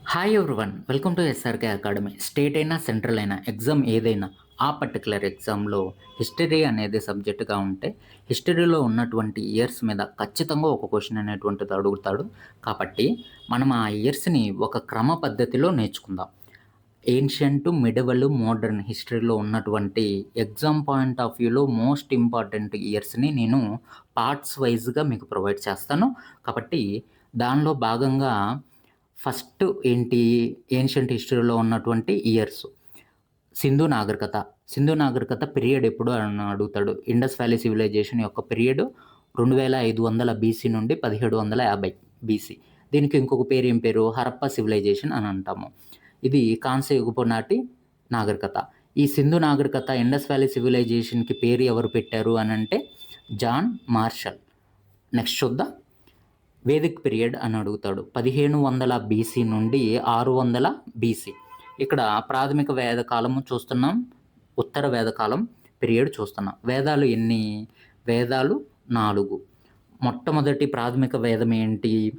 Hi everyone. Welcome to SRK academy. State అయినా, central అయినా exam ఏదైనా ఆ పర్టిక్యులర్ ఎగ్జామ్‌లో హిస్టరీ అనేది సబ్జెక్ట్‌గా ఉంటే, హిస్టరీలో ఉన్నటువంటి ఇయర్స్ మీద ఖచ్చితంగా ఒక క్వెషన్ అనేటువంటిది అడుగుతాడు. కాబట్టి మనం ఆ ఇయర్స్‌ని ఒక క్రమ పద్ధతిలో నేర్చుకుందాం. ఏన్షియంట్, మిడివల్, మోడర్న్ హిస్టరీలో ఉన్నటువంటి ఎగ్జామ్ పాయింట్ ఆఫ్ వ్యూలో మోస్ట్ ఇంపార్టెంట్ ఇయర్స్‌ని నేను పార్ట్స్ వైస్‌గా మీకు ప్రొవైడ్ చేస్తాను. కాబట్టి దానిలో భాగంగా ఫస్ట్ ఏంటి, ఏన్షియంట్ హిస్టరీలో ఉన్నటువంటి ఇయర్స్. సింధు నాగరికత. సింధు నాగరికత పీరియడ్ ఎప్పుడు అని అడుగుతాడు. ఇండస్ వ్యాలీ సివిలైజేషన్ యొక్క పీరియడ్ 2500 బీసీ నుండి 1750 బీసీ. దీనికి ఇంకొక పేరు ఏం పేరు? హరప్పా సివిలైజేషన్ అని అంటాము. ఇది కాంస్య యుగపు నాటి నాగరికత. ఈ సింధు నాగరికత, ఇండస్ వ్యాలీ సివిలైజేషన్‌కి పేరు ఎవరు పెట్టారు అనంటే జాన్ మార్షల్. నెక్స్ట్ చూద్దాం. వేదిక్ పీరియడ్ అని అడుగుతాడు. 1500 బీసీ నుండి 600 బీసీ. ఇక్కడ ప్రాథమిక వేద కాలము చూస్తున్నాం. ఉత్తర వేదకాలం పీరియడ్ చూస్తున్నాం. వేదాలు ఎన్ని? వేదాలు 4. మొట్టమొదటి ప్రాథమిక వేదం ఏంటి?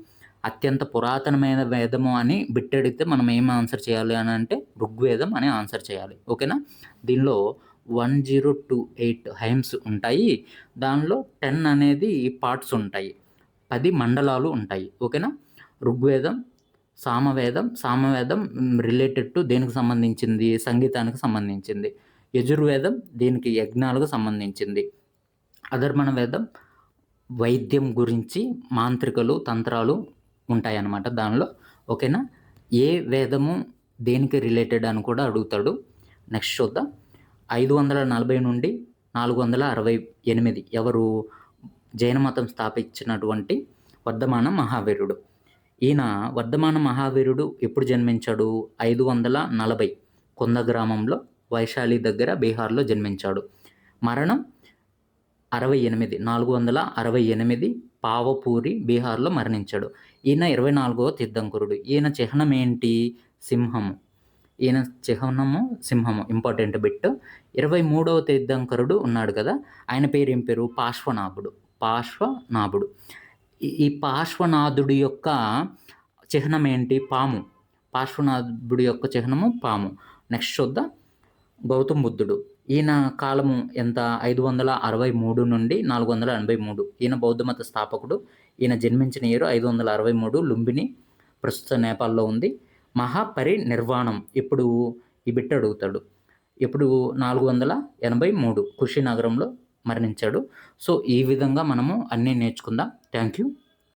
అత్యంత పురాతనమైన వేదము అని బిట్ అడిగితే మనం ఏం ఆన్సర్ చేయాలి అని అంటే ఋగ్వేదం అని ఆన్సర్ చేయాలి. ఓకేనా? దీనిలో 1028 హైమ్స్ ఉంటాయి. దానిలో 10 అనేది పార్ట్స్ ఉంటాయి. 10 మండలాలు ఉంటాయి. ఓకేనా? ఋగ్వేదం, సామవేదం రిలేటెడ్ టు దేనికి సంబంధించింది? సంగీతానికి సంబంధించింది. యజుర్వేదం దీనికి యజ్ఞాలకు సంబంధించింది. అధర్వణ వేదం వైద్యం గురించి, మాంత్రికలు, తంత్రాలు ఉంటాయన్నమాట దానిలో. ఓకేనా? ఏ వేదము దేనికి రిలేటెడ్ అని కూడా అడుగుతాడు. నెక్స్ట్ చూద్దాం. 540 నుండి 468 ఎవరు? జైన మతం స్థాపించినటువంటి వర్ధమాన మహావీరుడు. ఈయన వర్ధమాన మహావీరుడు ఎప్పుడు జన్మించాడు? 540 కొంద గ్రామంలో వైశాలి దగ్గర బీహార్‌లో జన్మించాడు. మరణం 468 పావపూరి బీహార్‌లో మరణించాడు. ఈయన 24వ తీర్థంకరుడు. ఈయన చిహ్నం ఏంటి? సింహము. ఈయన చిహ్నము సింహము. Important bit. 23వ తీర్థంకరుడు ఉన్నాడు కదా! ఆయన పేరు ఏం పేరు? పార్శ్వనాభుడు. ఈ పార్శ్వనాథుడి యొక్క చిహ్నం ఏంటి? పాము. పార్శ్వనాథుడి యొక్క చిహ్నము పాము. నెక్స్ట్ చూద్దాం. గౌతమ్ బుద్ధుడు. ఈయన కాలము ఎంత? 563 నుండి 483. ఈయన బౌద్ధమత స్థాపకుడు. ఈయన జన్మించిన ఇయర్ 563 లుంబిని, ప్రస్తుత నేపాల్‌లో ఉంది. మహాపరినిర్వాణం ఎప్పుడు? ఈ బిట్ అడుగుతాడు. ఎప్పుడు? 483 కుషినగరంలో మరణించాడు. సో, ఈ విధంగా మనము అన్నీ నేర్చుకుందాం. Thank you.